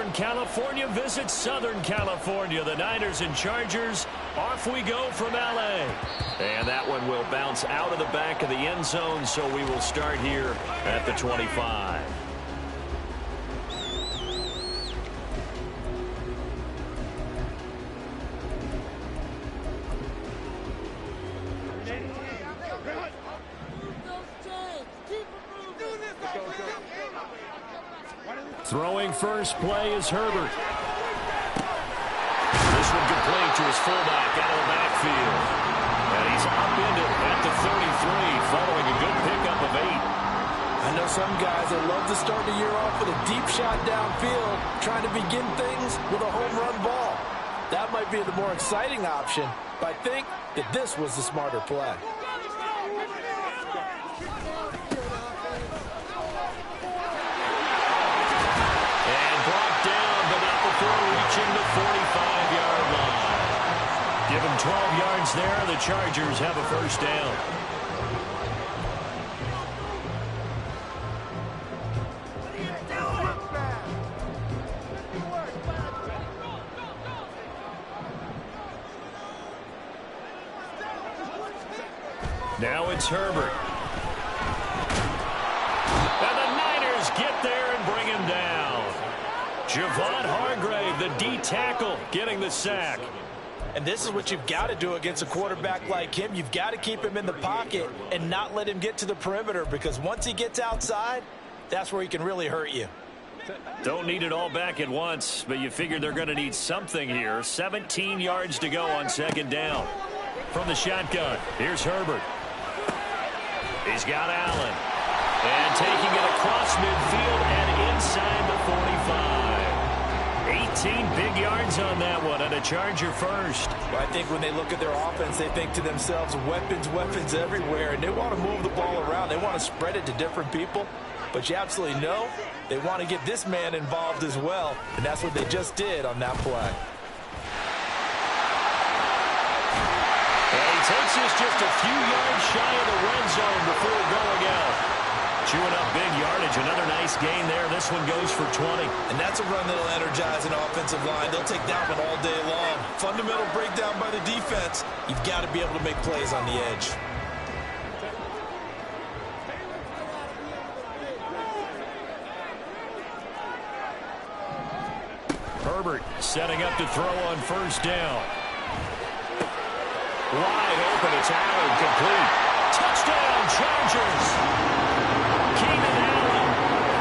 Northern California visits Southern California. The Niners and Chargers, off we go from L.A. And that one will bounce out of the back of the end zone, so we will start here at the 25. Throwing first play is Herbert. This one complete to his fullback out of the backfield. And he's upended at the 33 following a good pickup of 8. I know some guys that love to start the year off with a deep shot downfield, trying to begin things with a home run ball. That might be the more exciting option, but I think that this was the smarter play. Reaching the 45-yard line. Give him 12 yards there. The Chargers have a first down. Now it's Herbert. And the Niners get there and bring him down. Javon Hargrave, the D tackle, getting the sack. And this is what you've got to do against a quarterback like him. You've got to keep him in the pocket and not let him get to the perimeter, because once he gets outside, that's where he can really hurt you. Don't need it all back at once, but you figure they're going to need something here. 17 yards to go on second down. From the shotgun, here's Herbert. He's got Allen. And taking it across midfield and inside the 45. 18 big yards on that one, and a Charger first. Well, I think when they look at their offense, they think to themselves, weapons, weapons everywhere, and they want to move the ball around. They want to spread it to different people, but you absolutely know they want to get this man involved as well, and that's what they just did on that play. And he takes this just a few yards shy of the red zone before going out. Chewing up big yardage. Another nice gain there. This one goes for 20. And that's a run that'll energize an offensive line. They'll take that one all day long. Fundamental breakdown by the defense. You've got to be able to make plays on the edge. Herbert setting up to throw on first down. Wide open. It's Allen, complete. Touchdown, Chargers. Keenan Allen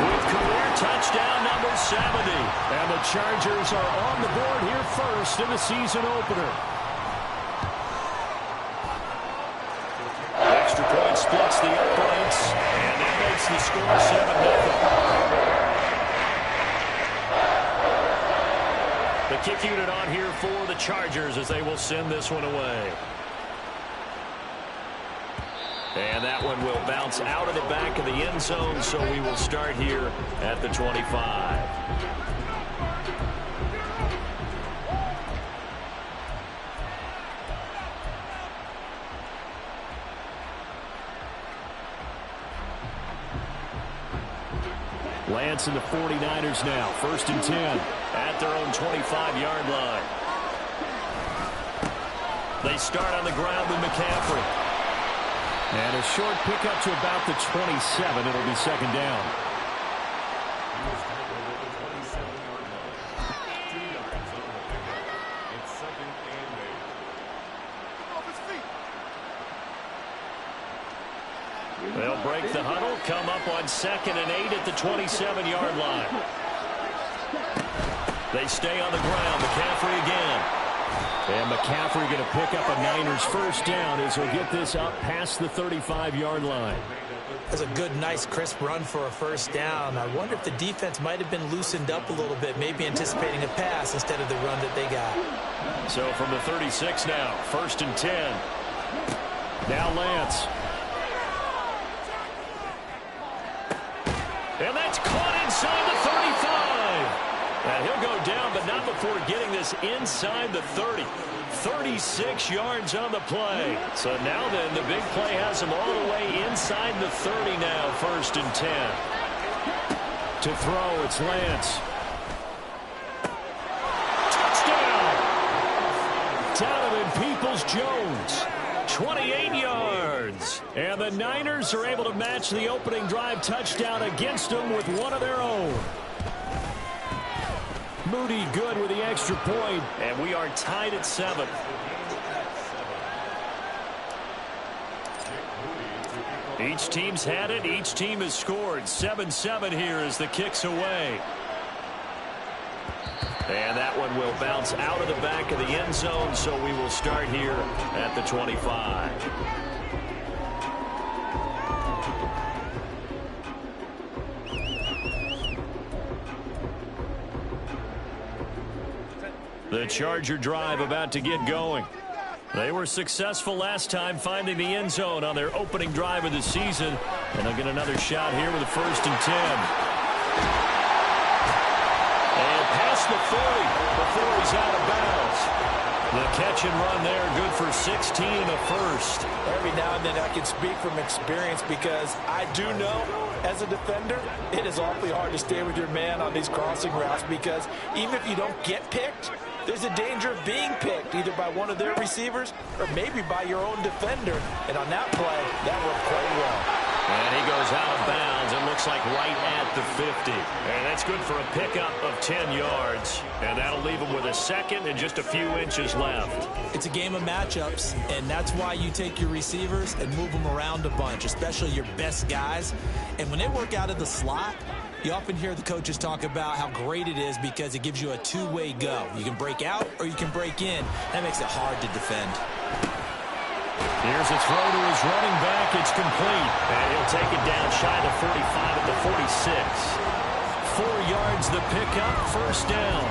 with career touchdown number 70. And the Chargers are on the board here first in the season opener. Extra point splits the uprights, and it makes the score 7-0. The kick unit on here for the Chargers as they will send this one away. And that one will bounce out of the back of the end zone, so we will start here at the 25. Lance and the 49ers now, 1st and 10 at their own 25-yard line. They start on the ground with McCaffrey. And a short pickup to about the 27. It'll be second down. They'll break the huddle, come up on 2nd and 8 at the 27-yard line. They stay on the ground. McCaffrey again. And McCaffrey going to pick up a Niners first down as he'll get this up past the 35-yard line. That's a good, nice, crisp run for a first down. I wonder if the defense might have been loosened up a little bit, maybe anticipating a pass instead of the run that they got. So from the 36 now, 1st and 10. Now Lance. And that's caught inside the 35. And he'll go down, but not before getting this inside the 30. 36 yards on the play. So now then, the big play has him all the way inside the 30 now, 1st and 10. To throw, it's Lance. Peoples-Jones. 28 yards. And the Niners are able to match the opening drive touchdown against them with one of their own. Moody good with the extra point. And we are tied at 7. Each team's had it. Each team has scored. 7-7 here as the kick's away. And that one will bounce out of the back of the end zone, so we will start here at the 25. The Charger drive about to get going. They were successful last time finding the end zone on their opening drive of the season, and they'll get another shot here with a 1st and 10. Past the 40 before he's out of bounds. The catch and run there, good for 16 and a first. Every now and then I can speak from experience because I do know as a defender it is awfully hard to stay with your man on these crossing routes because even if you don't get picked, there's a danger of being picked either by one of their receivers or maybe by your own defender. And on that play, that worked quite well. And he goes out of bounds. It looks like right at the 50. And that's good for a pickup of 10 yards. And that'll leave him with a second and just a few inches left. It's a game of matchups, and that's why you take your receivers and move them around a bunch, especially your best guys. And when they work out of the slot, you often hear the coaches talk about how great it is because it gives you a two-way go. You can break out or you can break in. That makes it hard to defend. Here's a throw to his running back. It's complete. And he'll take it down shy of the 45 at the 46. 4 yards the pickup, 1st down.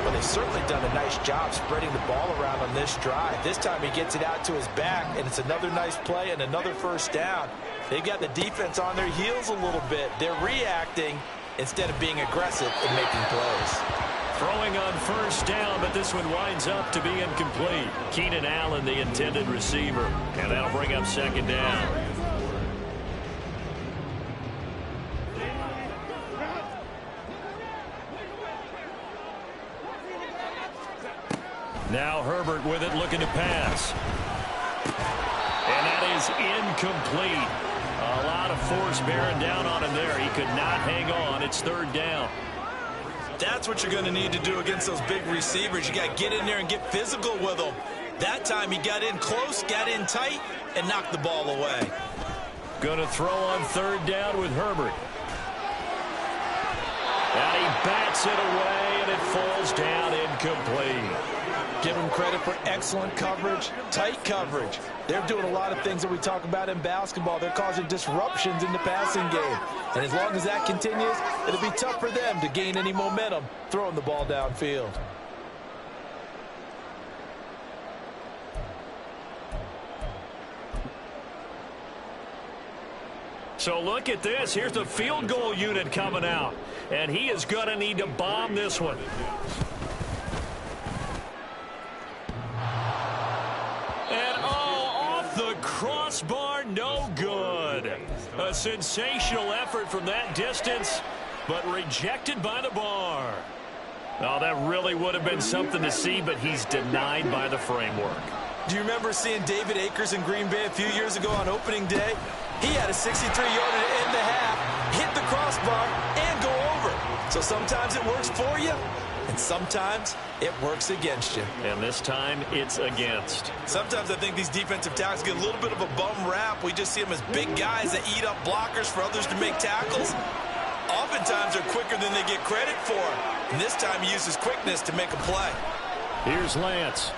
Well, they've certainly done a nice job spreading the ball around on this drive. This time he gets it out to his back, and it's another nice play and another 1st down. They've got the defense on their heels a little bit. They're reacting instead of being aggressive and making plays. Throwing on 1st down, but this one winds up to be incomplete. Keenan Allen, the intended receiver, and that'll bring up 2nd down. Now Herbert with it, looking to pass. And that is incomplete. A lot of force bearing down on him there. He could not hang on. It's 3rd down. That's what you're going to need to do against those big receivers. You got to get in there and get physical with them. That time he got in close, got in tight, and knocked the ball away. Going to throw on 3rd down with Herbert. And he bats it away, and it falls down incomplete. Give them credit for excellent coverage, tight coverage. They're doing a lot of things that we talk about in basketball. They're causing disruptions in the passing game. And as long as that continues, it'll be tough for them to gain any momentum throwing the ball downfield. So look at this. Here's the field goal unit coming out. And he is going to need to bomb this one. And off the crossbar, no good. A sensational effort from that distance, but rejected by the bar. Oh, that really would have been something to see, but he's denied by the framework. Do you remember seeing David Akers in Green Bay a few years ago on opening day? He had a 63-yarder to end the half, hit the crossbar, and go over. So sometimes it works for you, and sometimes it works against you. And this time, it's against. Sometimes I think these defensive tackles get a little bit of a bum rap. We just see them as big guys that eat up blockers for others to make tackles. Oftentimes, they're quicker than they get credit for. And this time, he uses quickness to make a play. Here's Lance.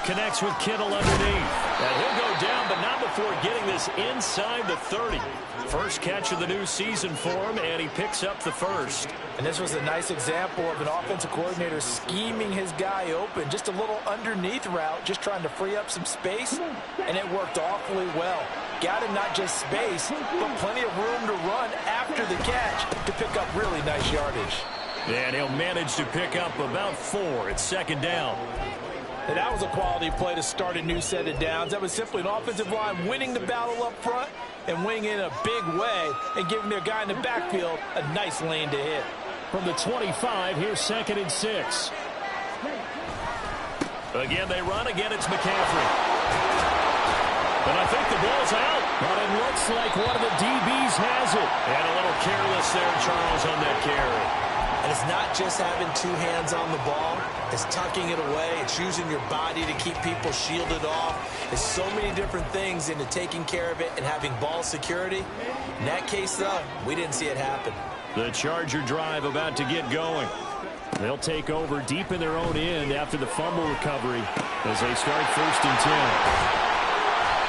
Connects with Kittle underneath. And he'll go down, but not before getting this inside the 30. First catch of the new season for him, and he picks up the first. And this was a nice example of an offensive coordinator scheming his guy open. Just a little underneath route, just trying to free up some space, and it worked awfully well. Got him not just space, but plenty of room to run after the catch to pick up really nice yardage. And he'll manage to pick up about 4 at 2nd down. And that was a quality play to start a new set of downs. That was simply an offensive line winning the battle up front and winning in a big way and giving their guy in the backfield a nice lane to hit. From the 25, here's 2nd and 6. Again, they run. Again, it's McCaffrey. And I think the ball's out. But it looks like one of the DBs has it. And a little careless there, Charles, on that carry. And it's not just having two hands on the ball. It's tucking it away. It's using your body to keep people shielded off. There's so many different things into taking care of it and having ball security. In that case, though, we didn't see it happen. The Charger drive about to get going. They'll take over deep in their own end after the fumble recovery as they start 1st and 10.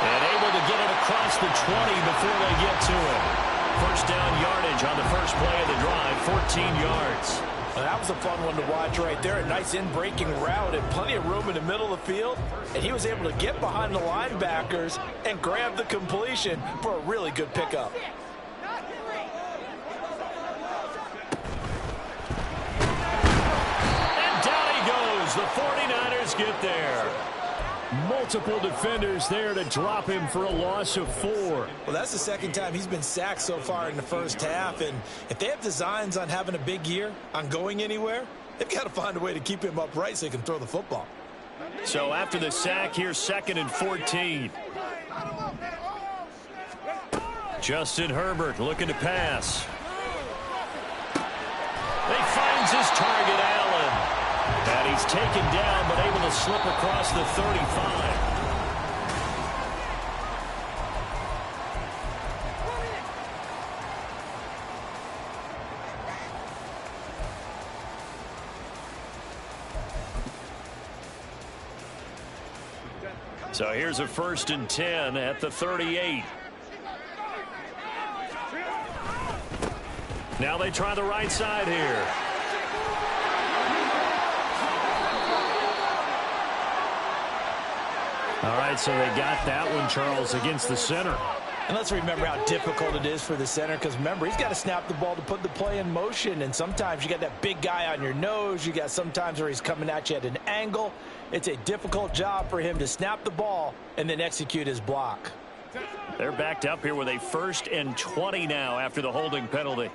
And able to get it across the 20 before they get to it. First down yardage on the first play of the drive, 14 yards. Well, that was a fun one to watch right there. A nice in-breaking route and plenty of room in the middle of the field. And he was able to get behind the linebackers and grab the completion for a really good pickup. And down he goes. The 49ers get there. Multiple defenders there to drop him for a loss of 4. Well, that's the second time he's been sacked so far in the first half. And if they have designs on having a big year, on going anywhere, they've got to find a way to keep him upright so he can throw the football. So after the sack, here's 2nd and 14. Justin Herbert looking to pass. He finds his target, Allen. And he's taken down, but able to slip across the 35. So here's a 1st and 10 at the 38. Now they try the right side here. All right, so they got that one, Charles, against the center. And let's remember how difficult it is for the center, because remember, he's got to snap the ball to put the play in motion, and sometimes you got that big guy on your nose. You got sometimes where he's coming at you at an angle. It's a difficult job for him to snap the ball and then execute his block. They're backed up here with a 1st and 20 now after the holding penalty.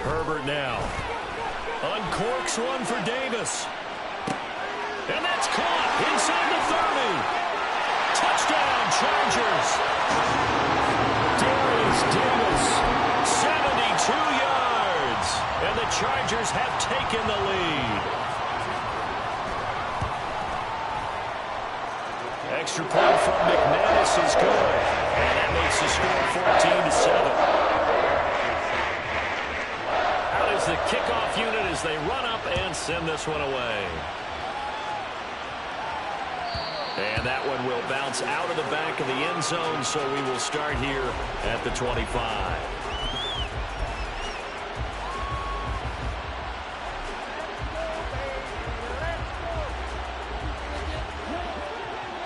Herbert now. Uncorks one for Davis. And that's caught inside the 30. Touchdown, Chargers. Darius Davis, 72 yards. And the Chargers have taken the lead. Extra point from McManus is good. And that makes the score 14-7. The kickoff unit as they run up and send this one away. And that one will bounce out of the back of the end zone, so we will start here at the 25.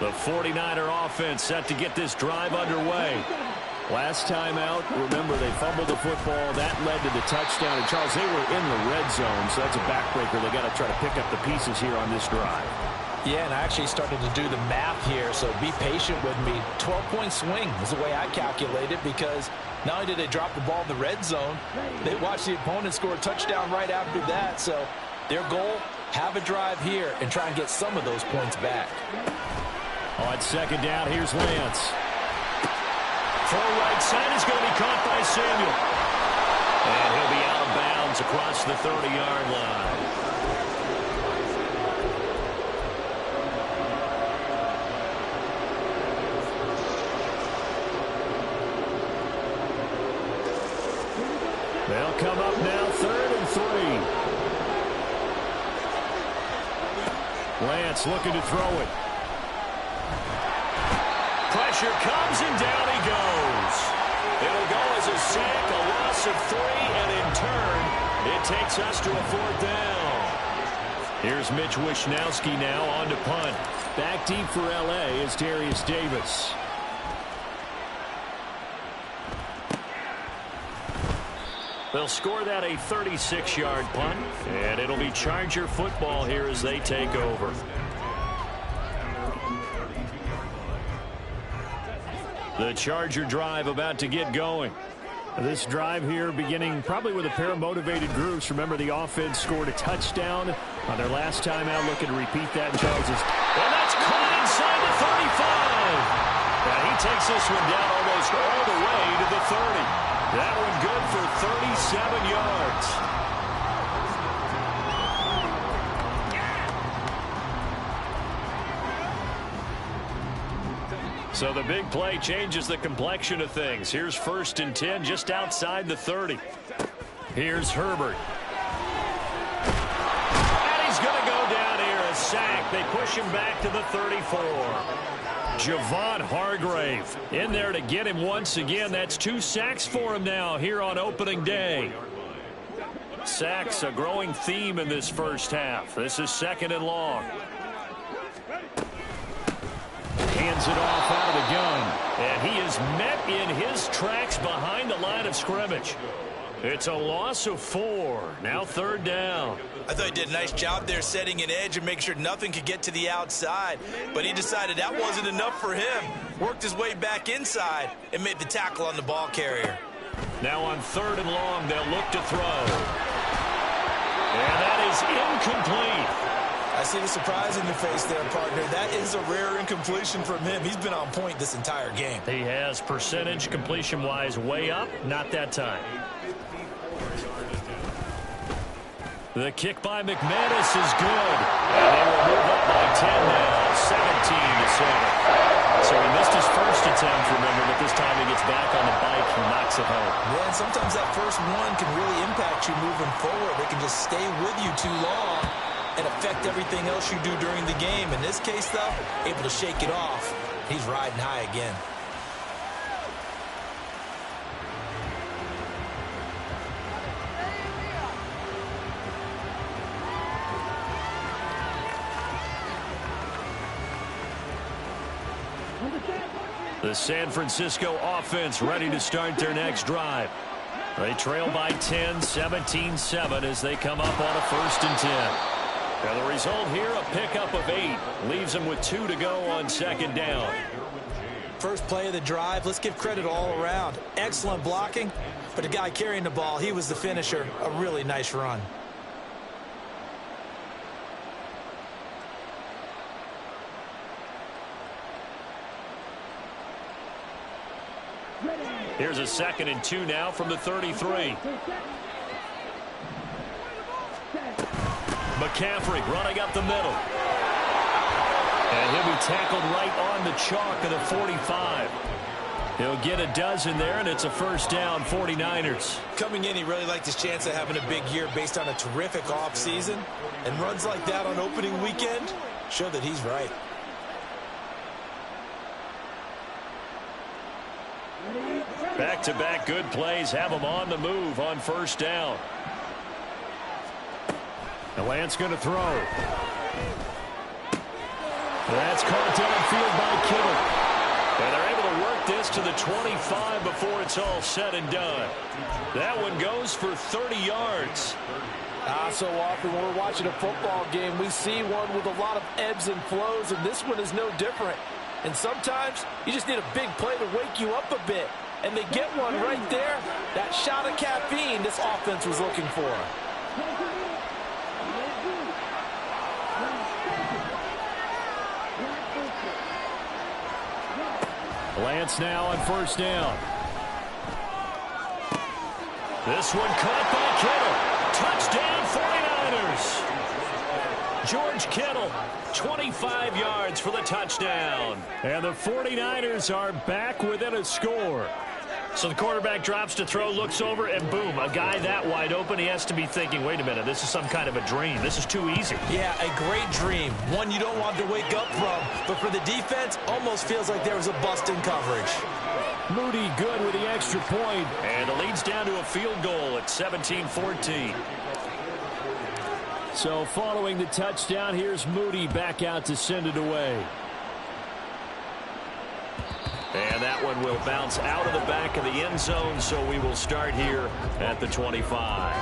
The 49er offense set to get this drive underway. Last time out, remember, they fumbled the football. That led to the touchdown. And, Charles, they were in the red zone, so that's a backbreaker. They got to try to pick up the pieces here on this drive. Yeah, and I actually started to do the math here, so be patient with me. 12-point swing is the way I calculate it, because not only did they drop the ball in the red zone, they watched the opponent score a touchdown right after that. So their goal, have a drive here and try and get some of those points back. On 2nd down, here's Lance. Full right side is going to be caught by Samuel. And he'll be out of bounds across the 30-yard line. They'll come up now 3rd and 3. Lance looking to throw it. Pressure comes and down he goes. It'll go as a sack, a loss of 3, and in turn, it takes us to a 4th down. Here's Mitch Wishnowsky now on to punt. Back deep for L.A. is Darius Davis. They'll score that a 36-yard punt, and it'll be Charger football here as they take over. The Charger drive about to get going. This drive here beginning probably with a pair of motivated groups. Remember, the offense scored a touchdown on their last time out. Looking to repeat that in Charles's. And that's caught inside the 35. And he takes this one down almost all the way to the 30. That one good for 37 yards. So the big play changes the complexion of things. Here's 1st and 10 just outside the 30. Here's Herbert. And he's going to go down here, a sack. They push him back to the 34. Javon Hargrave in there to get him once again. That's 2 sacks for him now here on opening day. Sacks, a growing theme in this first half. This is 2nd and long. Hands it off out of the gun. And he is met in his tracks behind the line of scrimmage. It's a loss of 4. Now 3rd down. I thought he did a nice job there setting an edge and making sure nothing could get to the outside. But he decided that wasn't enough for him. Worked his way back inside and made the tackle on the ball carrier. Now on 3rd and long, they'll look to throw. And that is incomplete. I see the surprise in your face there, partner. That is a rare incompletion from him. He's been on point this entire game. He has percentage completion-wise way up. Not that time. The kick by McManus is good. And they will move up by 10 now, 17-7. So he missed his first attempt, remember, but this time he gets back on the bike and knocks it home. Yeah, and sometimes that first one can really impact you moving forward. It can just stay with you too long and affect everything else you do during the game. In this case, though, able to shake it off. He's riding high again. The San Francisco offense ready to start their next drive. They trail by 10, 17-7 as they come up on a 1st and 10. Now the result here, a pickup of 8. Leaves them with 2 to go on 2nd down. First play of the drive, let's give credit all around. Excellent blocking, but the guy carrying the ball, he was the finisher. A really nice run. Here's a 2nd and 2 now from the 33. McCaffrey running up the middle. And he'll be tackled right on the chalk of the 45. He'll get a dozen there, and it's a 1st down, 49ers. Coming in, he really liked his chance of having a big year based on a terrific offseason. And runs like that on opening weekend show that he's right. Back-to-back good plays have them on the move on 1st down. The Lance going to throw. That's caught downfield by Kittle. And they're able to work this to the 25 before it's all said and done. That one goes for 30 yards. So often when we're watching a football game, we see one with a lot of ebbs and flows, and this one is no different. And sometimes you just need a big play to wake you up a bit. And they get one right there. That shot of caffeine this offense was looking for. Lance now on 1st down. This one caught by Kittle. Touchdown 49ers. George Kittle, 25 yards for the touchdown. And the 49ers are back within a score. So the quarterback drops to throw, looks over, and boom, a guy that wide open, he has to be thinking, wait a minute, this is some kind of a dream. This is too easy. Yeah, a great dream. One you don't want to wake up from. But for the defense, almost feels like there was a bust in coverage. Moody good with the extra point. And it leads down to a field goal at 17-14. So following the touchdown, here's Moody back out to send it away. And that one will bounce out of the back of the end zone, so we will start here at the 25.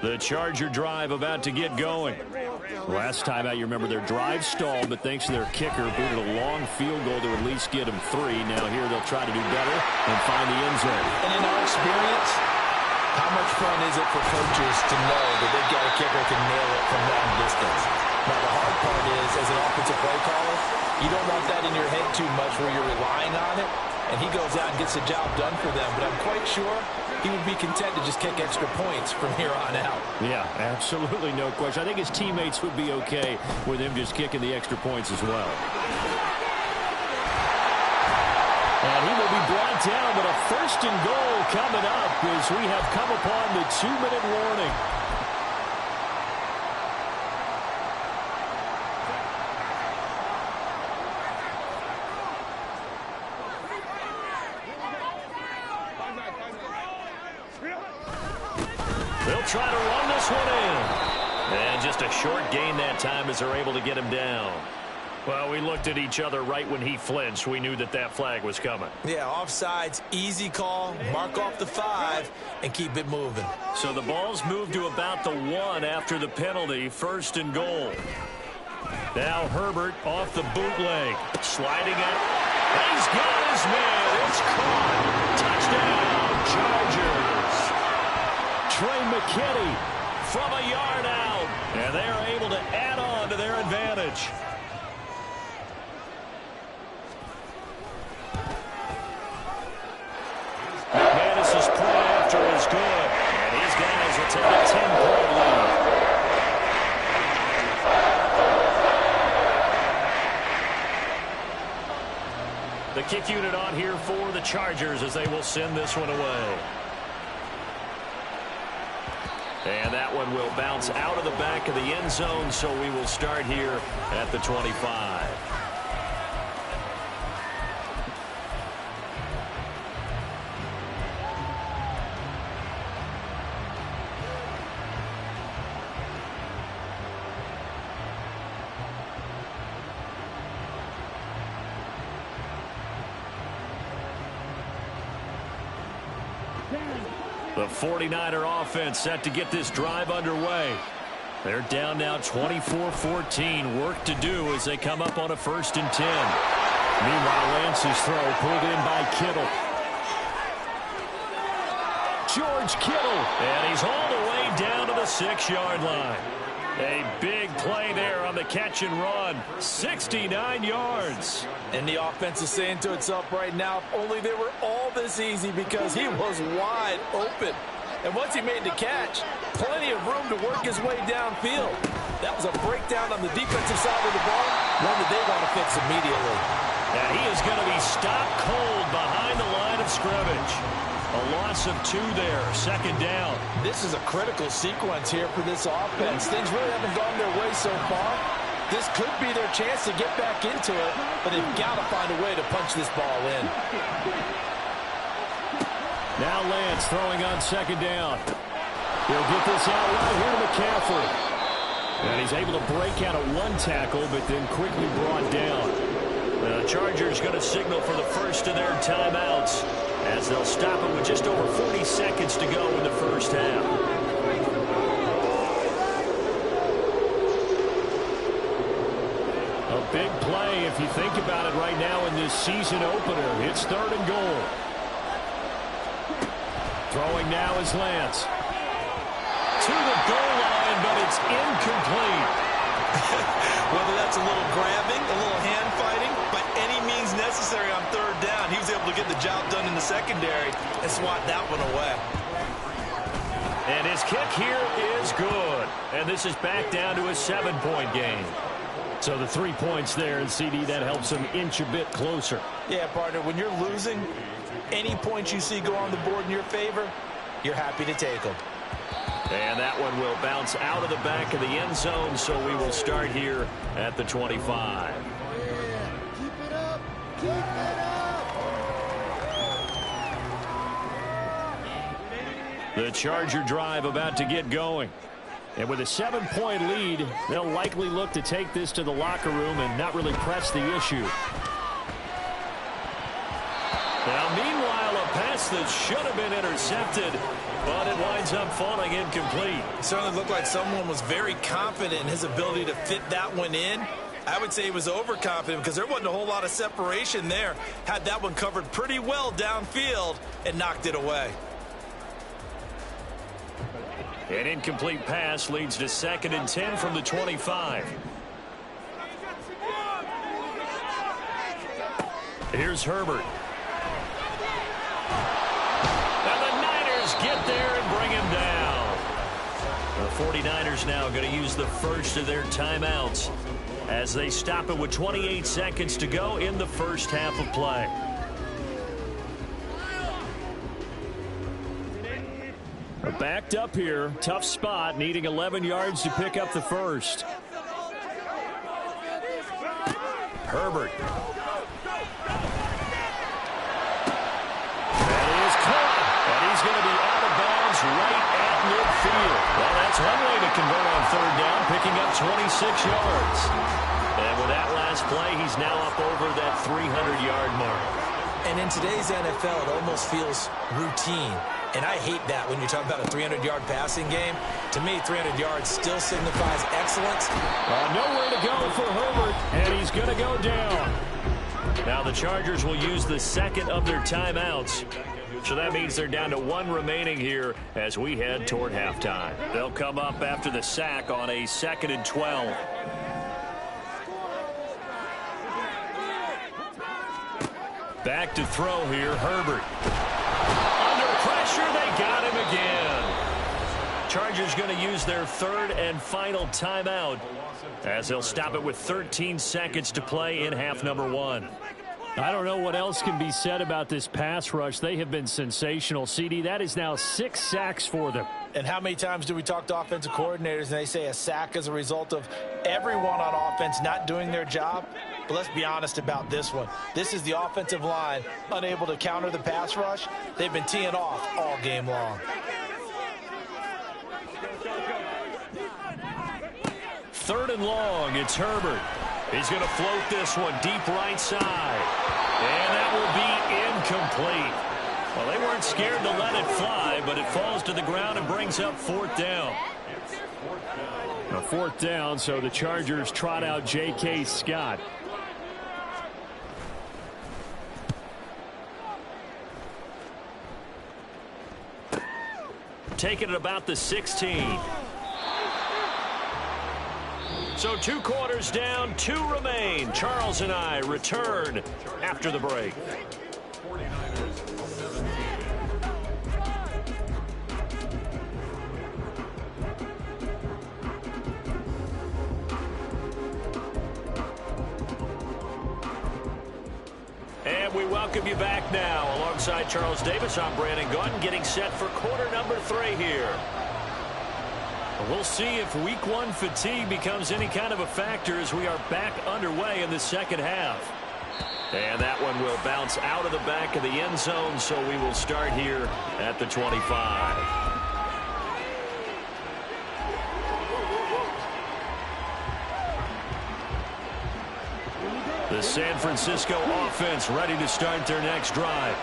The Charger drive about to get going. Last time out, you remember their drive stalled, but thanks to their kicker, booted a long field goal to at least get them 3. Now here they'll try to do better and find the end zone. And in our experience, how much fun is it for coaches to know that they've got a kicker that can nail it from long distance? Now, the hard part is, as an offensive play caller, you don't want that in your head too much where you're relying on it, and he goes out and gets the job done for them. But I'm quite sure he would be content to just kick extra points from here on out. Yeah, absolutely no question. I think his teammates would be okay with him just kicking the extra points as well. And he will be brought down, but a first and goal coming up as we have come upon the 2-minute warning. They'll try to run this one in. And just a short gain that time as they're able to get him down. Well, we looked at each other right when he flinched. We knew that that flag was coming. Yeah, offsides, easy call, mark off the 5, and keep it moving. So the ball's moved to about the 1 after the penalty, first and goal. Now Herbert off the bootleg, sliding it. He's got his man. It's caught. Touchdown, Chargers. Trey McKinney from a yard out, and they're able to add on to their advantage. McManus's play after is good, and his guys will take a 10-point lead. The kick unit on here for the Chargers as they will send this one away. And that one will bounce out of the back of the end zone, so we will start here at the 25. The 49er offense set to get this drive underway. They're down now 24-14. Work to do as they come up on a 1st and 10. Meanwhile, Lance's throw pulled in by Kittle. George Kittle. And he's all the way down to the 6-yard line. A big play there on the catch and run. 69 yards. And the offense is saying to itself right now, if only they were all this easy, because he was wide open. And once he made the catch, plenty of room to work his way downfield. That was a breakdown on the defensive side of the ball, one that they want to fix immediately. And he is going to be stopped cold behind the line of scrimmage. A loss of 2 there, 2nd down. This is a critical sequence here for this offense. Things really haven't gone their way so far. This could be their chance to get back into it, but they've got to find a way to punch this ball in. Now Lance throwing on 2nd down. He'll get this out right here to McCaffrey. And he's able to break out of 1 tackle, but then quickly brought down. The Chargers going to signal for the first of their timeouts, as they'll stop it with just over 40 seconds to go in the first half. A big play, if you think about it right now in this season opener. It's 3rd and goal. Throwing now is Lance. To the goal line, but it's incomplete. Whether that's a little grabbing, a little hand fighting, by any means necessary on 3rd down, he was able to get the job done in the secondary and swat that one away. And his kick here is good. And this is back down to a 7-point game. So the 3 points there, and CD, that helps him inch a bit closer. Yeah, partner, when you're losing, any points you see go on the board in your favor, you're happy to take them. And that one will bounce out of the back of the end zone, so we will start here at the 25. Keep it up. Keep it up. The Charger drive about to get going. And with a 7-point lead, they'll likely look to take this to the locker room and not really press the issue. Now, meanwhile, a pass pass that should have been intercepted, but it winds up falling incomplete. It certainly looked like someone was very confident in his ability to fit that one in. I would say he was overconfident because there wasn't a whole lot of separation there. Had that one covered pretty well downfield and knocked it away. An incomplete pass leads to 2nd and 10 from the 25. Here's Herbert. And the Niners get there and bring him down. The 49ers now going to use the first of their timeouts as they stop it with 28 seconds to go in the first half of play. Backed up here, tough spot, needing 11 yards to pick up the first. Herbert. And he is caught, and he's going to be out of bounds right at midfield. Well, that's one way to convert on 3rd down, picking up 26 yards. And with that last play, he's now up over that 300-yard mark. And in today's NFL, it almost feels routine. And I hate that when you're talking about a 300-yard passing game. To me, 300 yards still signifies excellence. Nowhere to go for Herbert, and he's going to go down. Now the Chargers will use the 2nd of their timeouts. So that means they're down to 1 remaining here as we head toward halftime. They'll come up after the sack on a 2nd and 12. Back to throw here, Herbert. Under pressure, they got him again. Chargers going to use their 3rd and final timeout as they'll stop it with 13 seconds to play in half number 1. I don't know what else can be said about this pass rush. They have been sensational. CD, that is now 6 sacks for them. And how many times do we talk to offensive coordinators and they say a sack is a result of everyone on offense not doing their job? But let's be honest about this one. This is the offensive line unable to counter the pass rush. They've been teeing off all game long. 3rd and long, it's Herbert. He's going to float this one deep right side. And that will be incomplete. Well, they weren't scared to let it fly, but it falls to the ground and brings up 4th down. A 4th down, so the Chargers trot out J.K. Scott. Taking it about the 16. So 2 quarters down, 2 remain. Charles and I return after the break. And we welcome you back now. Alongside Charles Davis, I'm Brandon Gaudin, getting set for quarter number 3 here. We'll see if week 1 fatigue becomes any kind of a factor as we are back underway in the second half. And that one will bounce out of the back of the end zone, so we will start here at the 25. The San Francisco offense ready to start their next drive.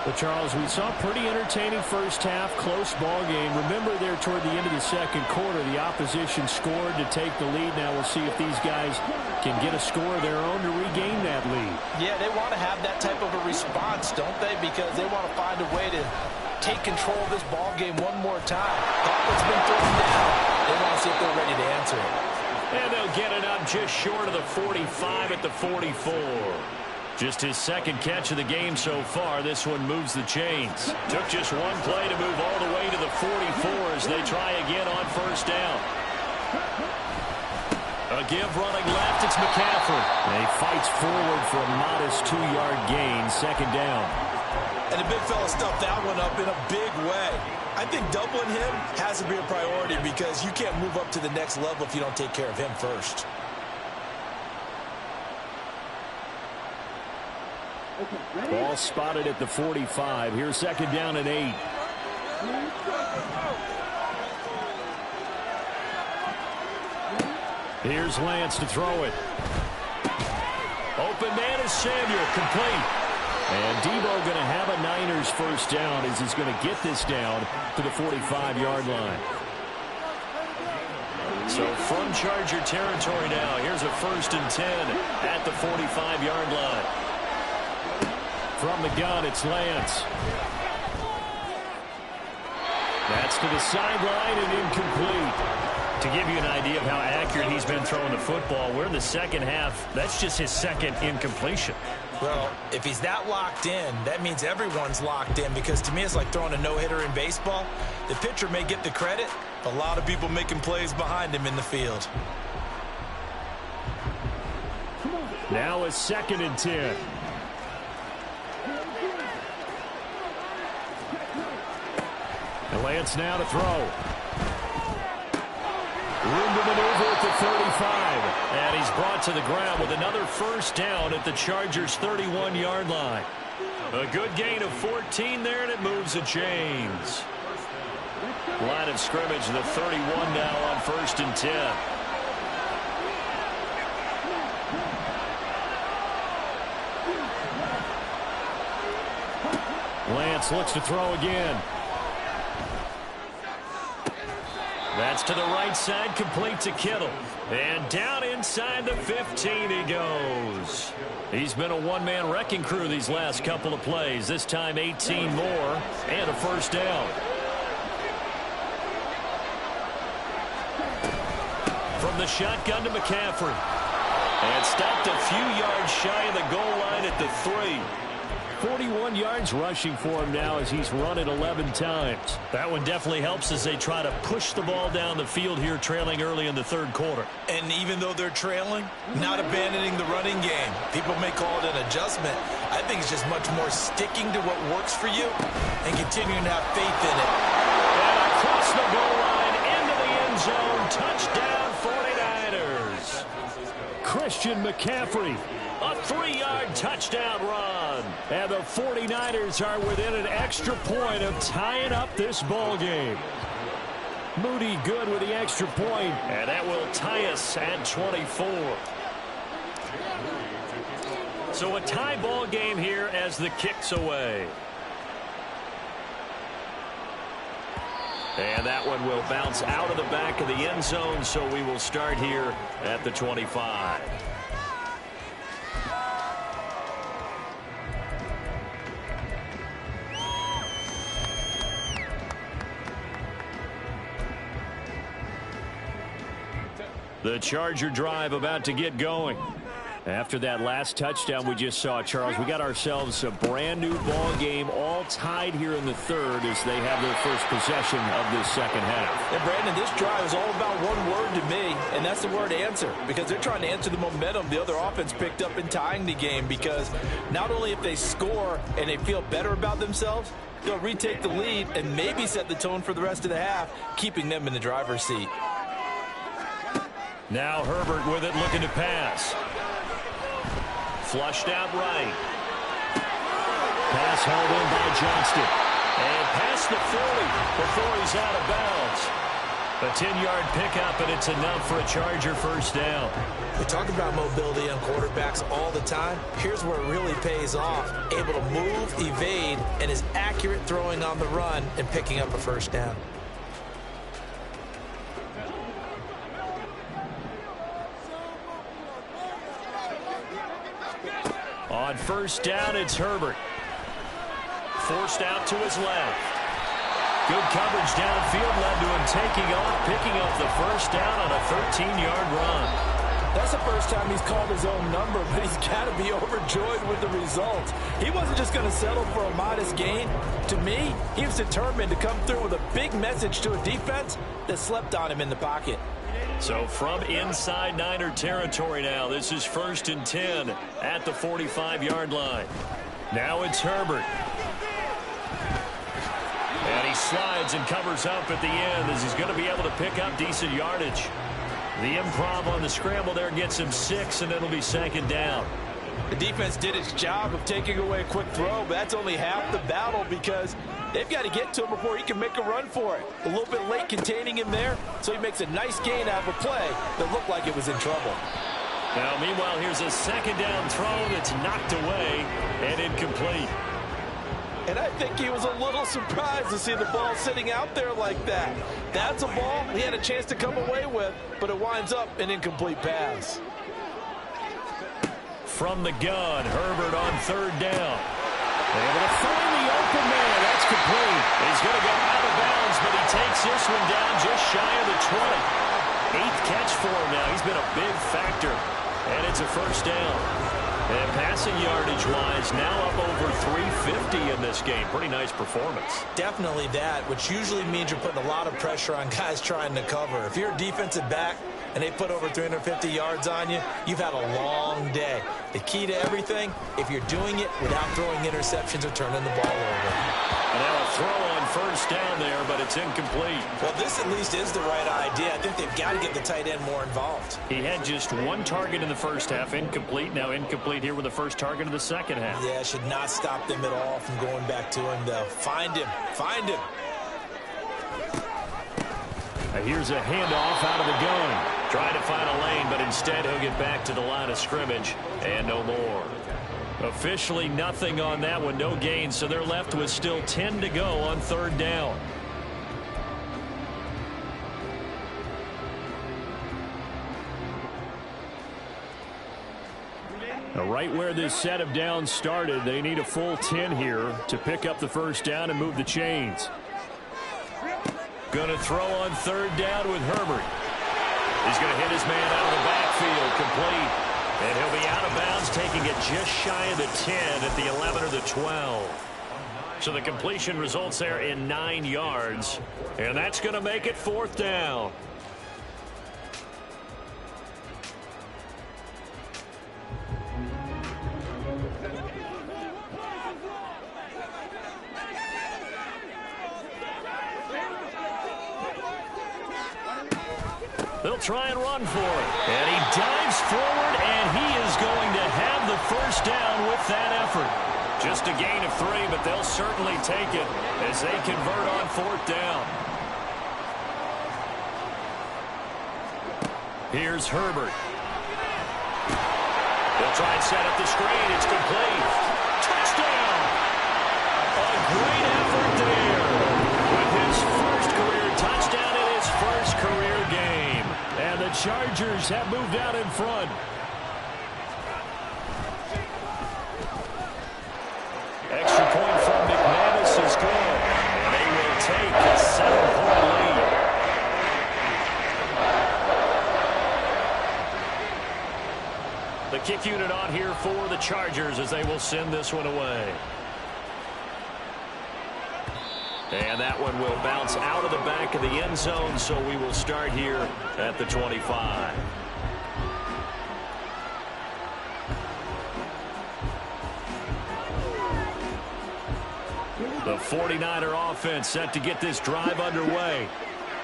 Well, Charles, we saw a pretty entertaining first half, close ball game. Remember there toward the end of the second quarter, the opposition scored to take the lead. Now we'll see if these guys can get a score of their own to regain that lead. Yeah, they want to have that type of a response, don't they? Because they want to find a way to take control of this ball game one more time. What's been thrown down, they want to see if they're ready to answer it. And they'll get it up just short of the 45 at the 44. Just his 2nd catch of the game so far. This one moves the chains. Took just 1 play to move all the way to the 44 as they try again on 1st down. A give running left. It's McCaffrey. And he fights forward for a modest 2-yard gain. 2nd down. And the big fella stuffed that one up in a big way. I think doubling him has to be a priority because you can't move up to the next level if you don't take care of him first. Ball spotted at the 45. Here's 2nd down and 8. Here's Lance to throw it. Open man is Samuel, complete. And Debo going to have a Niners first down as he's going to get this down to the 45-yard line. So from Charger territory now, here's a 1st and 10 at the 45-yard line. From the gun, it's Lance. That's to the sideline and incomplete. To give you an idea of how accurate he's been throwing the football, we're in the second half. That's just his second incompletion. Well, if he's that locked in, that means everyone's locked in, because to me it's like throwing a no-hitter in baseball. The pitcher may get the credit, a lot of people making plays behind him in the field. Now a 2nd and 10. And Lance now to throw. Room to maneuver at the 35. And he's brought to the ground with another first down at the Chargers' 31-yard line. A good gain of 14 there, and it moves the chains. Line of scrimmage, the 31 now on 1st and 10. Lance looks to throw again. That's to the right side, complete to Kittle. And down inside the 15 he goes. He's been a one-man wrecking crew these last couple of plays. This time 18 more and a first down. From the shotgun to McCaffrey. And stopped a few yards shy of the goal line at the 3. 41 yards rushing for him now as he's run it 11 times. That one definitely helps as they try to push the ball down the field here, trailing early in the 3rd quarter. And even though they're trailing, not abandoning the running game. People may call it an adjustment. I think it's just much more sticking to what works for you and continuing to have faith in it. And across the goal line, into the end zone, touchdown 49ers. Christian McCaffrey. A 3-yard touchdown run. And the 49ers are within an extra point of tying up this ball game. Moody good with the extra point. And that will tie us at 24. So a tie ball game here as the kick's away. And that one will bounce out of the back of the end zone, so we will start here at the 25. The Charger drive about to get going. After that last touchdown we just saw, Charles, we got ourselves a brand new ball game, all tied here in the 3rd as they have their first possession of this second half. And Brandon, this drive is all about one word to me, and that's the word answer, because they're trying to answer the momentum the other offense picked up in tying the game, because not only if they score and they feel better about themselves, they'll retake the lead and maybe set the tone for the rest of the half, keeping them in the driver's seat. Now Herbert with it, looking to pass. Flushed out right. Pass held in by Johnston. And past the 40 before he's out of bounds. A 10-yard pickup, and it's enough for a Charger first down. We talk about mobility on quarterbacks all the time. Here's where it really pays off. Able to move, evade, and is accurate throwing on the run and picking up a first down. On first down, it's Herbert. Forced out to his left. Good coverage downfield led to him taking off, picking up the first down on a 13-yard run. That's the first time he's called his own number, but he's got to be overjoyed with the result. He wasn't just going to settle for a modest gain. To me, he was determined to come through with a big message to a defense that slept on him in the pocket. So from inside Niner territory now, this is 1st and 10 at the 45-yard line. Now it's Herbert. And he slides and covers up at the end as he's going to be able to pick up decent yardage. The improv on the scramble there gets him 6, and it'll be 2nd down. The defense did its job of taking away a quick throw, but that's only half the battle because they've got to get to him before he can make a run for it. A little bit late containing him there, so he makes a nice gain out of a play that looked like it was in trouble. Now, meanwhile, here's a second down throw that's knocked away and incomplete. And I think he was a little surprised to see the ball sitting out there like that. That's a ball he had a chance to come away with, but it winds up an incomplete pass. From the gun, Herbert on third down. Able to find the open man. That's complete. He's going to go out of bounds, but he takes this one down just shy of the 20. 8th catch for him now. He's been a big factor. And it's a first down. And passing yardage-wise, now up over 350 in this game. Pretty nice performance. Definitely that, which usually means you're putting a lot of pressure on guys trying to cover. If you're a defensive back and they put over 350 yards on you, you've had a long day. The key to everything, if you're doing it without throwing interceptions or turning the ball over. And now a throw on first down there, but it's incomplete. Well, this at least is the right idea. I think they've got to get the tight end more involved. He had just one target in the first half, incomplete. Now incomplete here with the first target of the second half. Yeah, should not stop them at all from going back to him, though. Find him. Find him. Here's a handoff out of the gun. Trying to find a lane, but instead he'll get back to the line of scrimmage and no more. Officially nothing on that one, no gain, so they're left with still 10 to go on third down. Now, right where this set of downs started, they need a full 10 here to pick up the first down and move the chains. Going to throw on third down with Herbert. He's going to hit his man out of the backfield, complete. And he'll be out of bounds, taking it just shy of the 10 at the 11 or the 12. So the completion results there in 9 yards. And that's going to make it fourth down. They'll try and run for it. And he dives forward, and he is going to have the first down with that effort. Just a gain of 3, but they'll certainly take it as they convert on fourth down. Here's Herbert. They'll try and set up the screen. It's complete. Touchdown! A great effort there with his first career touchdown in his first career game. And the Chargers have moved out in front. Extra point from McManus is good. And they will take a 7-point lead. The kick unit on here for the Chargers as they will send this one away. And that one will bounce out of the back of the end zone, so we will start here at the 25. The 49er offense set to get this drive underway.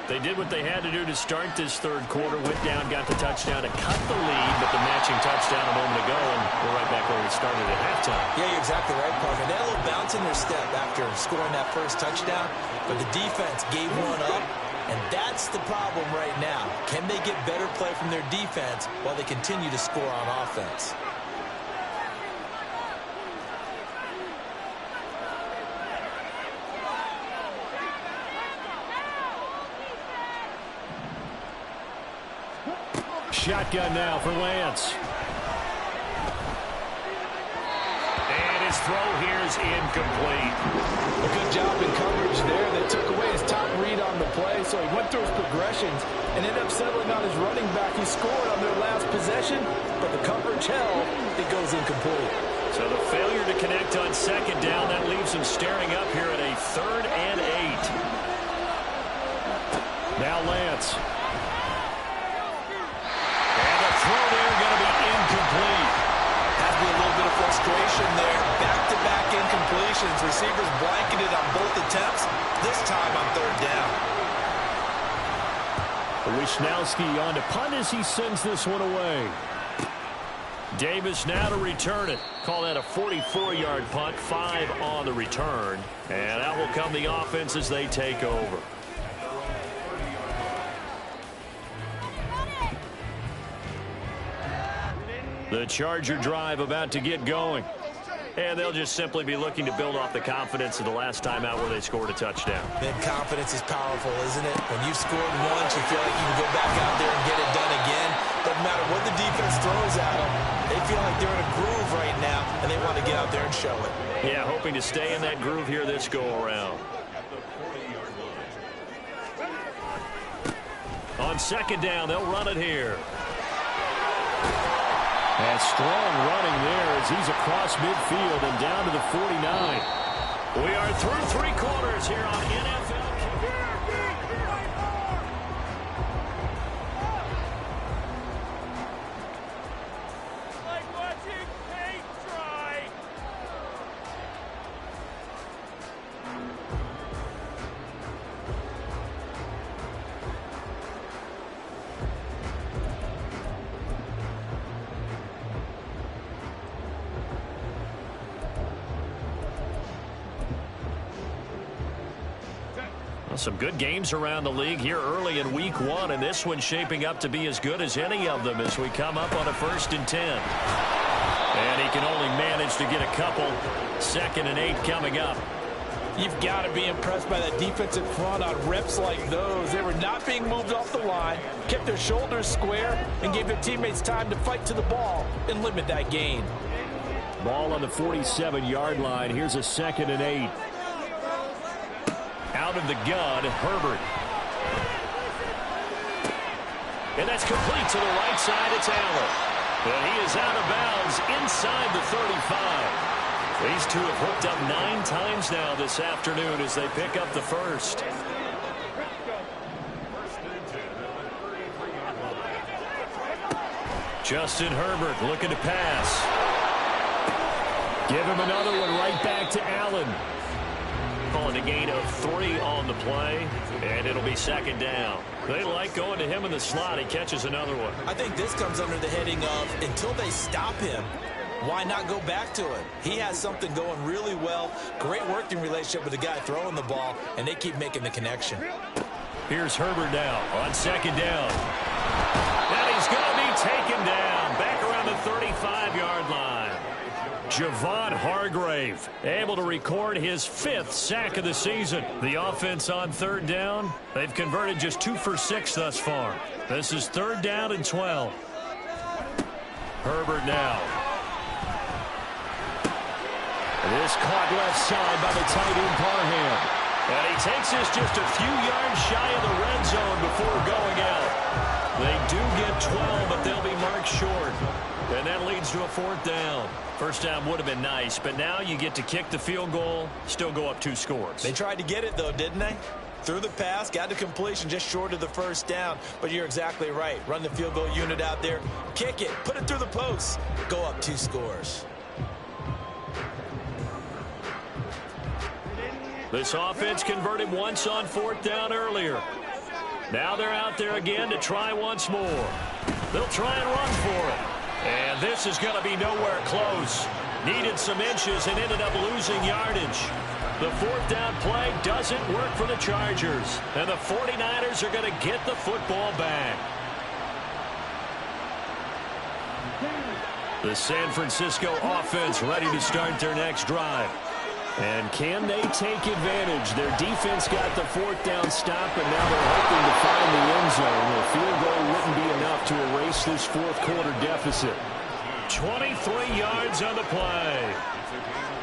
They did what they had to do to start this third quarter. Went down, got the touchdown to cut the lead, but the matching touchdown a moment ago, and we're right back where we started at halftime. Yeah, you're exactly right, Parker. They had a little bounce in their step after scoring that first touchdown, but the defense gave one up, and that's the problem right now. Can they get better play from their defense while they continue to score on offense? Shotgun now for Lance. And his throw here is incomplete. A good job in coverage there. They took away his top read on the play, so he went through his progressions and ended up settling on his running back. He scored on their last possession, but the coverage held. It goes incomplete. So the failure to connect on second down, that leaves him staring up here at a 3rd and 8. Now Lance. Throw there going to be incomplete. Has to be a little bit of frustration there. Back-to-back incompletions. Receivers blanketed on both attempts. This time on third down. Wisnowski on to punt as he sends this one away. Davis now to return it. Call that a 44-yard punt. 5 on the return. And out will come the offense as they take over. The Charger drive about to get going. And they'll just simply be looking to build off the confidence of the last time out where they scored a touchdown. That confidence is powerful, isn't it? When you've scored once, you feel like you can go back out there and get it done again. Doesn't matter what the defense throws at them. They feel like they're in a groove right now, and they want to get out there and show it. Yeah, hoping to stay in that groove here this go-around. On second down, they'll run it here. And strong running there as he's across midfield and down to the 49. We are through three quarters here on NFL. Some good games around the league here early in week one, and this one's shaping up to be as good as any of them as we come up on a 1st and 10. And he can only manage to get a couple. 2nd and 8 coming up. You've got to be impressed by that defensive front on reps like those. They were not being moved off the line, kept their shoulders square, and gave their teammates time to fight to the ball and limit that gain. Ball on the 47-yard line. Here's a 2nd and 8. Out of the gun, Herbert. And that's complete to the right side. It's Allen. And he is out of bounds inside the 35. These two have hooked up 9 times now this afternoon as they pick up the first. Justin Herbert looking to pass. Give him another one right back to Allen. Calling a gain of 3 on the play, and it'll be 2nd down. They like going to him in the slot. He catches another one. I think this comes under the heading of until they stop him, why not go back to him? He has something going really well. Great working relationship with the guy throwing the ball, and they keep making the connection. Here's Herbert now on 2nd down. And he's going to be taken down back around the 35-yard line. Javon Hargrave able to record his 5th sack of the season. The offense on 3rd down, they've converted just 2 for 6 thus far. This is 3rd down and 12. Herbert now. This caught left side by the tight end Parham. And he takes this just a few yards shy of the red zone before going out. They do get 12, but they'll be marked short. And that leads to a 4th down. First down would have been nice, but now you get to kick the field goal, still go up 2 scores. They tried to get it, though, didn't they? Threw the pass, got the completion just short of the 1st down. But you're exactly right. Run the field goal unit out there, kick it, put it through the posts, go up 2 scores. This offense converted once on 4th down earlier. Now they're out there again to try once more. They'll try and run for it. And this is going to be nowhere close. Needed some inches and ended up losing yardage. The 4th down play doesn't work for the Chargers. And the 49ers are going to get the football back. The San Francisco offense ready to start their next drive. And can they take advantage? Their defense got the 4th down stop, and now they're hoping to find the end zone. A field goal wouldn't be enough to erase this 4th quarter deficit. 23 yards on the play.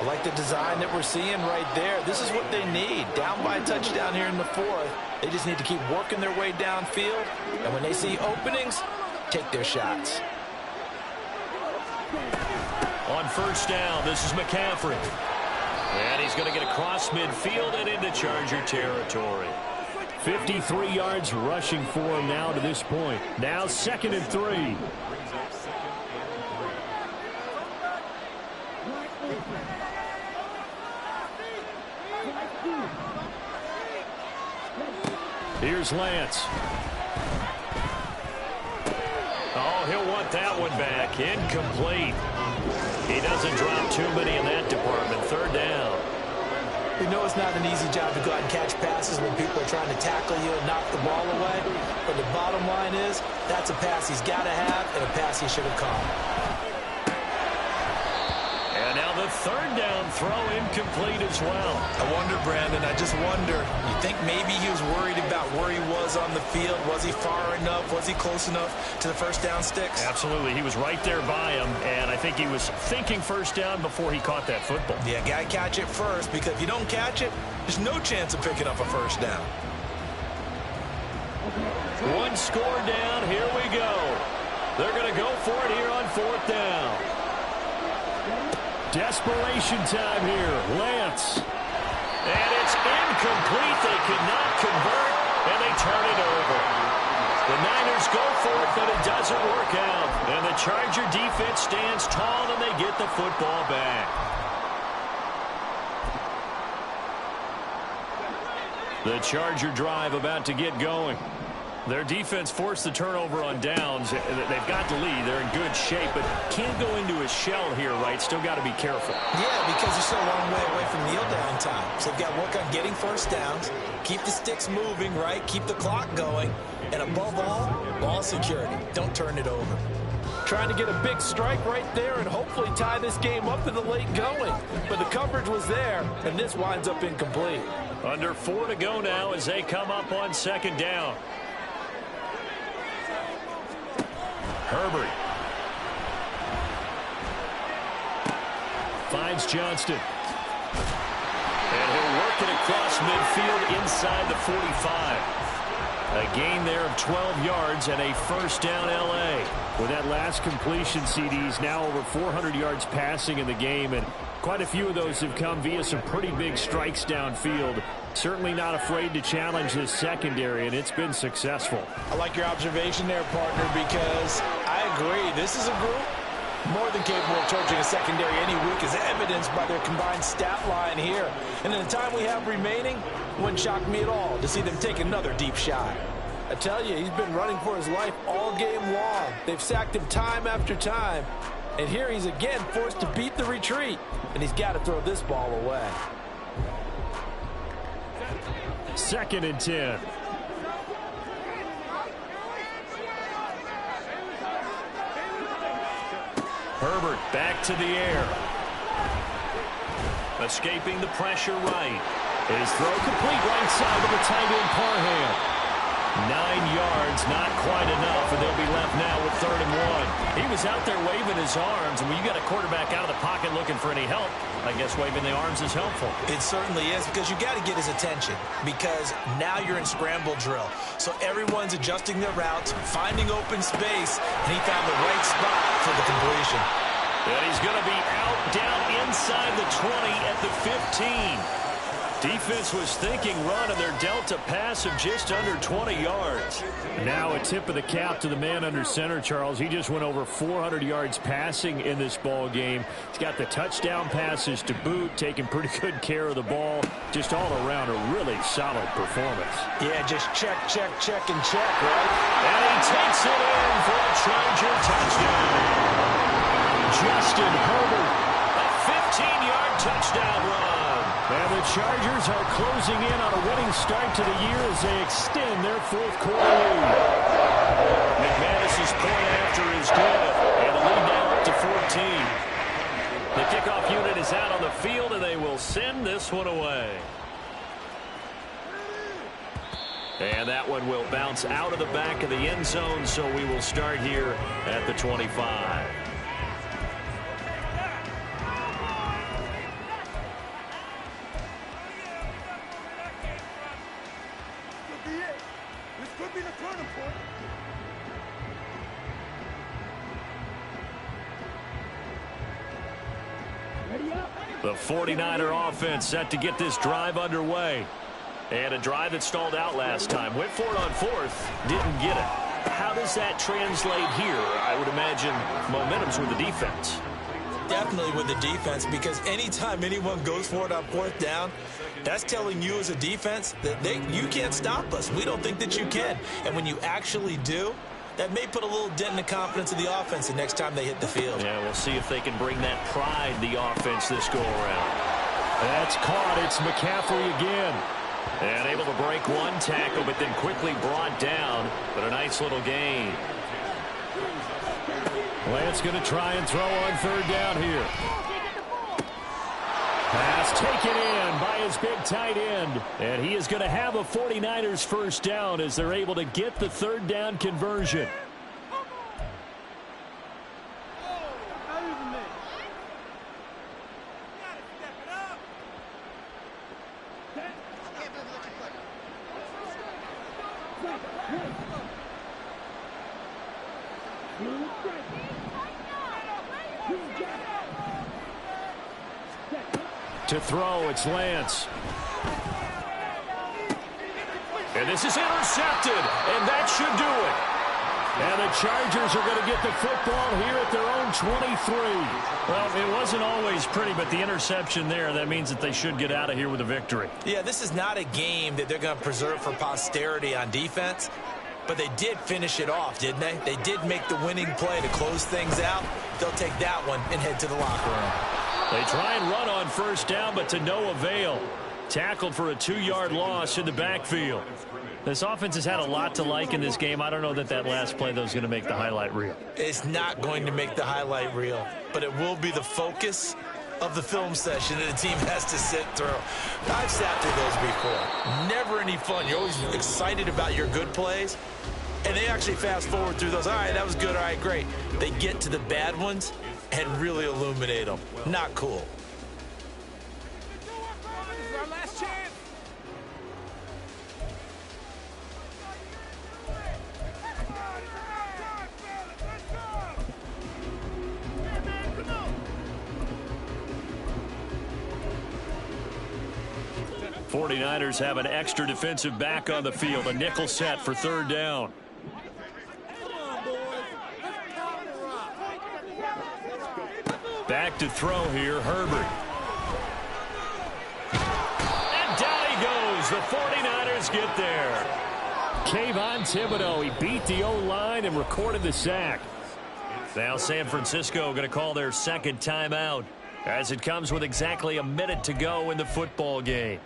I like the design that we're seeing right there. This is what they need. Down by a touchdown here in the 4th. They just need to keep working their way downfield. And when they see openings, take their shots. On 1st down, this is McCaffrey. And he's going to get across midfield and into Charger territory. 53 yards rushing for him now to this point. Now 2nd and 3. Here's Lance. Oh, he'll want that one back. Incomplete. He doesn't drop too many in that department. 3rd down. You know it's not an easy job to go out and catch passes when people are trying to tackle you and knock the ball away. But the bottom line is that's a pass he's got to have and a pass he should have caught. now the third down throw incomplete as well. I wonder, Brandon, I just wonder, you think maybe he was worried about where he was on the field? Was he far enough? Was he close enough to the first down sticks? Absolutely. He was right there by him, and I think he was thinking first down before he caught that football. Yeah, got to catch it first, because if you don't catch it, there's no chance of picking up a first down. One score down. Here we go. They're going to go for it here on fourth down. Desperation time here. Lance. And it's incomplete. They cannot convert, and they turn it over. The Niners go for it, but it doesn't work out. And the Charger defense stands tall, and they get the football back. The Charger drive about to get going. Their defense forced the turnover on downs. They've got the lead. They're in good shape, but can't go into a shell here, right? Still got to be careful. Yeah, because they're still a long way away from kneel down time. So they've got to work on getting first downs, keep the sticks moving, right? Keep the clock going. And above all, ball security. Don't turn it over. Trying to get a big strike right there and hopefully tie this game up in the late going. But the coverage was there, and this winds up incomplete. Under 4 to go now as they come up on second down. Herbert finds Johnston. And he'll work it across midfield inside the 45. A gain there of 12 yards and a first down L.A. With that last completion, CD's now over 400 yards passing in the game, and quite a few of those have come via some pretty big strikes downfield. Certainly not afraid to challenge this secondary, and it's been successful. I like your observation there, partner, because I agree. This is a group more than capable of torching a secondary any week, as evidenced by their combined stat line here. And in the time we have remaining, it wouldn't shock me at all to see them take another deep shot. I tell you, he's been running for his life all game long. They've sacked him time after time. And here he's again forced to beat the retreat. And he's got to throw this ball away. 2nd and 10. Herbert back to the air. Escaping the pressure right. His throw complete right side of the tight end Parham. 9 yards, not quite enough, and they'll be left now with 3rd and 1. He was out there waving his arms, and when you got a quarterback out of the pocket looking for any help, I guess waving the arms is helpful. It certainly is, because you got to get his attention, because now you're in scramble drill. So everyone's adjusting their routes, finding open space, and he found the right spot for the completion. And he's going to be out down inside the 20 at the 15. Defense was thinking run, and their delta pass of just under 20 yards. Now a tip of the cap to the man under center, Charles. He just went over 400 yards passing in this ball game. He's got the touchdown passes to boot, taking pretty good care of the ball. Just all around a really solid performance. Yeah, just check, check, check, and check, right? And he takes it in for a Charger touchdown. Justin Herbert, a 15-yard touchdown run. And the Chargers are closing in on a winning start to the year as they extend their 4th quarter lead. McManus's point after is good, and the lead now up to 14. The kickoff unit is out on the field, and they will send this one away. And that one will bounce out of the back of the end zone, so we will start here at the 25. The 49er offense set to get this drive underway. And a drive that stalled out last time. Went for it on 4th, didn't get it. How does that translate here? I would imagine momentum's with the defense. Definitely with the defense, because anytime anyone goes for it on 4th down, that's telling you as a defense that you can't stop us. We don't think that you can. And when you actually do, that may put a little dent in the confidence of the offense the next time they hit the field. Yeah, we'll see if they can bring that pride, the offense, this go-around. That's caught. It's McCaffrey again. And able to break one tackle, but then quickly brought down. But a nice little gain. Lance going to try and throw on 3rd down here. Pass taken in by his big tight end. And he is going to have a 49ers first down as they're able to get the third down conversion. To throw, it's Lance. And this is intercepted, and that should do it. And the Chargers are going to get the football here at their own 23. Well, it wasn't always pretty, but the interception there, that means that they should get out of here with a victory. Yeah, this is not a game that they're going to preserve for posterity on defense, but they did finish it off, didn't they? They did make the winning play to close things out. They'll take that one and head to the locker room. They try and run on first down, but to no avail. Tackled for a 2-yard loss in the backfield. This offense has had a lot to like in this game. I don't know that last play, though, is going to make the highlight reel. It's not going to make the highlight reel, but it will be the focus of the film session that the team has to sit through. I've sat through those before. Never any fun. You're always excited about your good plays, and they actually fast forward through those. All right, that was good. All right, great. They get to the bad ones and really illuminate them. Not cool. This is our last chance. '49ers have an extra defensive back on the field. A nickel set for third down. Back to throw here, Herbert. And down he goes. The 49ers get there. Kayvon Thibodeau, he beat the O-line and recorded the sack. Now San Francisco going to call their second timeout as it comes with exactly a minute to go in the football game.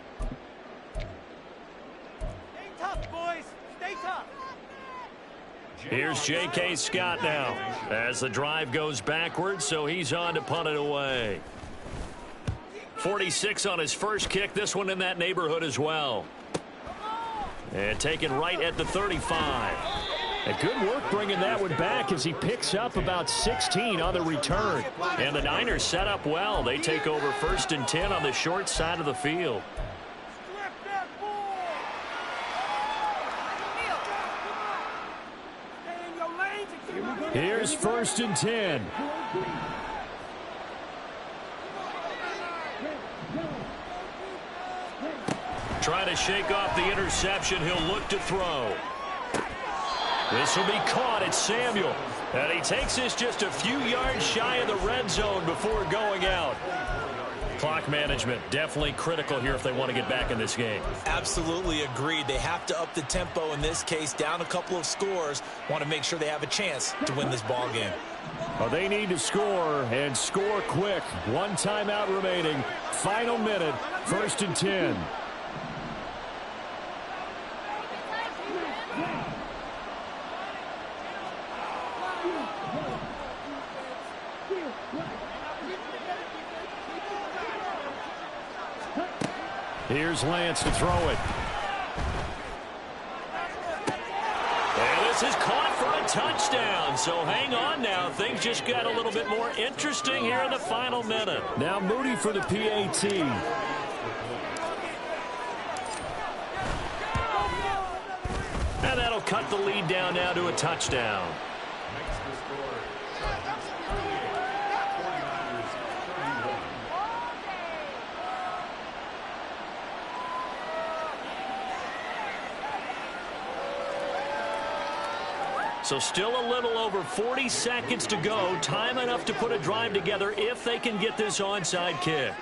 Stay tough, boys. Stay tough. Here's J.K. Scott now as the drive goes backwards, so he's on to punt it away. 46 on his first kick, this one in that neighborhood as well. And taken right at the 35. And good work bringing that one back as he picks up about 16 on the return. And the Niners set up well. They take over 1st and 10 on the short side of the field. Here's 1st and 10. Trying to shake off the interception. He'll look to throw. This will be caught. It's Samuel. And he takes this just a few yards shy of the red zone before going out. Clock management definitely critical here if they want to get back in this game. Absolutely agreed. They have to up the tempo in this case, down a couple of scores. Want to make sure they have a chance to win this ball game. Well, they need to score and score quick. One timeout remaining. Final minute. 1st and 10. Here's Lance to throw it. And this is caught for a touchdown. So hang on now. Things just got a little bit more interesting here in the final minute. Now Moody for the PAT. And that'll cut the lead down now to a touchdown. So still a little over 40 seconds to go. Time enough to put a drive together if they can get this onside kick.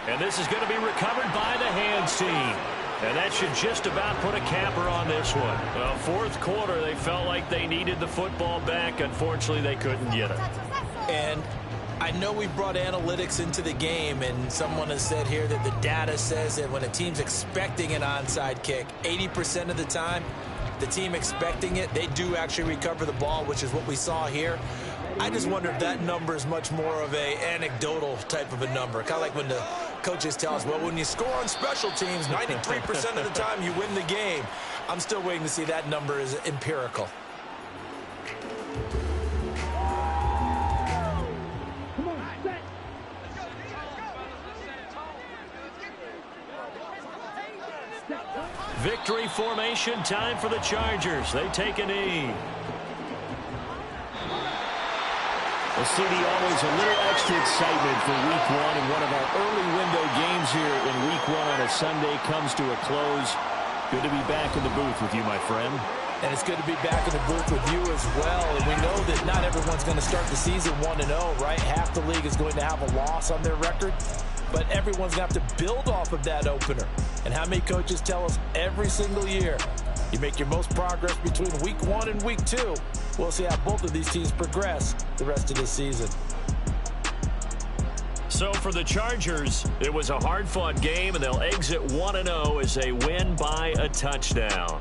And this is going to be recovered by the hands team. And that should just about put a capper on this one. Well, 4th quarter, they felt like they needed the football back. Unfortunately, they couldn't get it. And I know we brought analytics into the game, and someone has said here that the data says that when a team's expecting an onside kick, 80% of the time, the team expecting it, they do actually recover the ball, which is what we saw here. I just wonder if that number is much more of a anecdotal type of a number. Kind of like when the coaches tell us, well, when you score on special teams, 93% of the time you win the game. I'm still waiting to see that number is empirical. Victory formation, time for the Chargers. They take a knee. Well, CD, always a little extra excitement for Week 1, and one of our early window games here in Week 1 on a Sunday comes to a close. Good to be back in the booth with you, my friend. And it's good to be back in the booth with you as well. And we know that not everyone's going to start the season 1-0, right? Half the league is going to have a loss on their record. But everyone's going to have to build off of that opener. And how many coaches tell us every single year, you make your most progress between Week 1 and Week 2. We'll see how both of these teams progress the rest of the season. So for the Chargers, it was a hard-fought game, and they'll exit 1-0 as they win by a touchdown.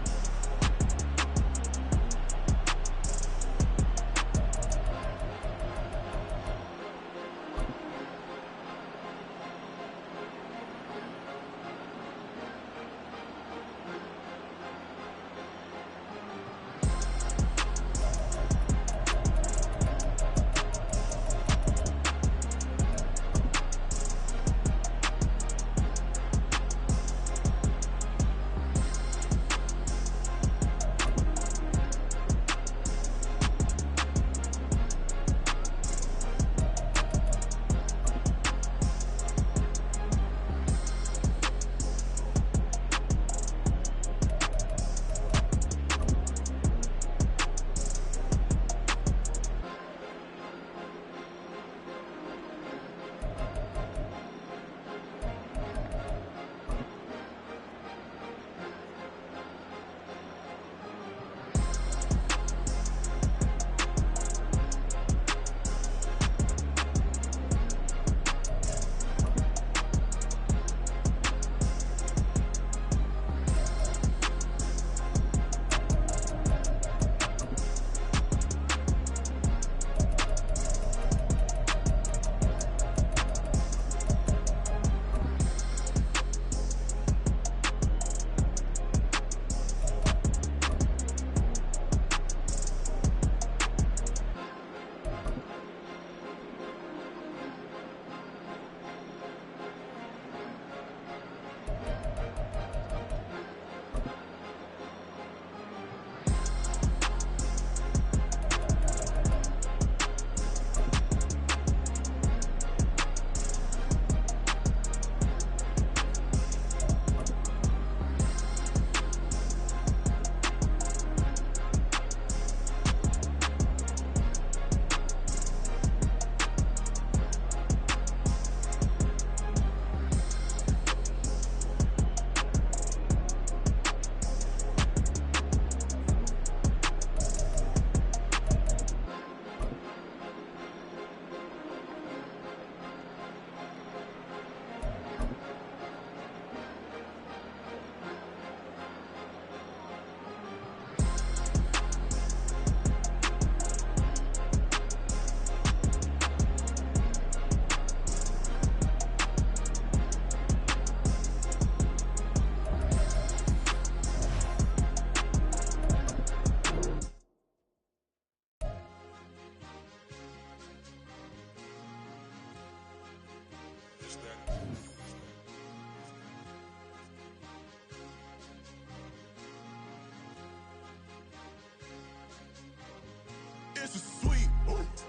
It's a sweep.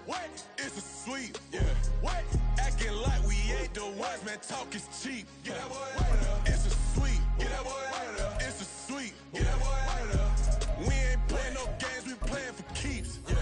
What? It's a sweep. Yeah. What? Acting like we ain't the ones, man. Talk is cheap. Get that boy out of there. It's a sweep. Get that boy out of there. It's a sweep. Get that boy out of there. We ain't playing no games. We playing for keeps. Yeah.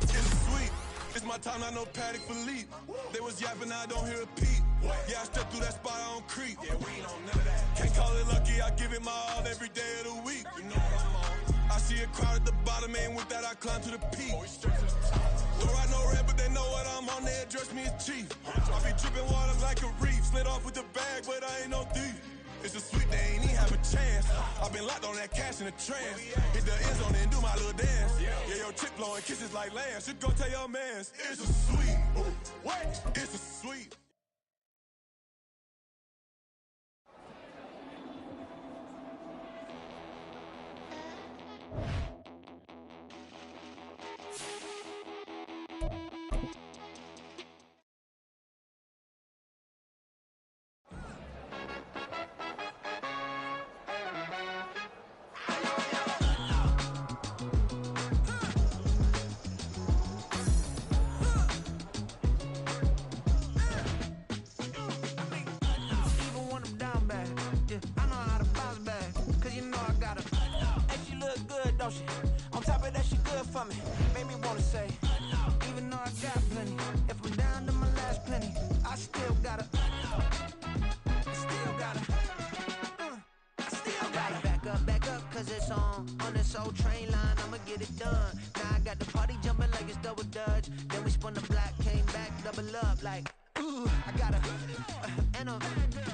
It's a sweep. It's my time, not no Paddock Philippe. They was yapping, I don't hear a peep. Yeah, I step through that spot, I don't creep. Yeah, we ain't on none of that. Can't call it lucky, I give it my all every day of the week. You know what I'm on. I see a crowd at the bottom, and with that I climb to the peak. Don't ride no red, but they know what I'm on. They address me as chief. I be dripping water like a reef. Slid off with the bag, but I ain't no thief. It's a sweep, they ain't even have a chance. I've been locked on that cash in a trance. Hit the end zone and do my little dance. Yeah, your chick blowing kisses like lambs. You go tell your mans. It's a sweep. What? It's a sweep. On top of that, she good for me. Made me wanna say, even though I got plenty, if I'm down to my last penny, I still gotta back up, cause it's on this old train line, I'ma get it done. Now I got the party jumping like it's double dutch. Then we spun the block, came back, double up like, ooh, I got her,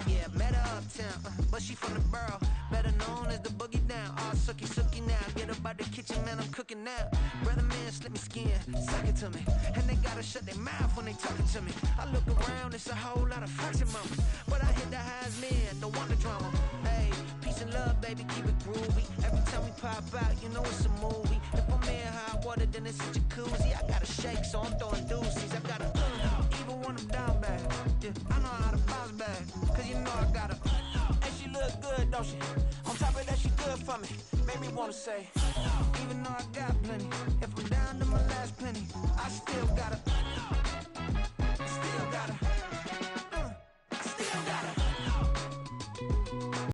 yeah, met her uptown, but she from the borough, better known as the boogie down. All sookie now, get up out the kitchen, man, I'm cooking now. Brother man, slip me skin, suck it to me, and they gotta shut their mouth when they talking to me. I look around, it's a whole lot of flexing mamas, but I hit the highs, man, don't want the drama. Hey, peace and love, baby, keep it groovy. Every time we pop out, you know it's a movie. If I'm in hot water, then it's a jacuzzi. I gotta shake, so I'm throwing deuces. I gotta even when I'm down bad, yeah, I know how to bounce back, cause you know I gotta. And she look good, don't she? On top of that, she good for me. Made me wanna say, even though I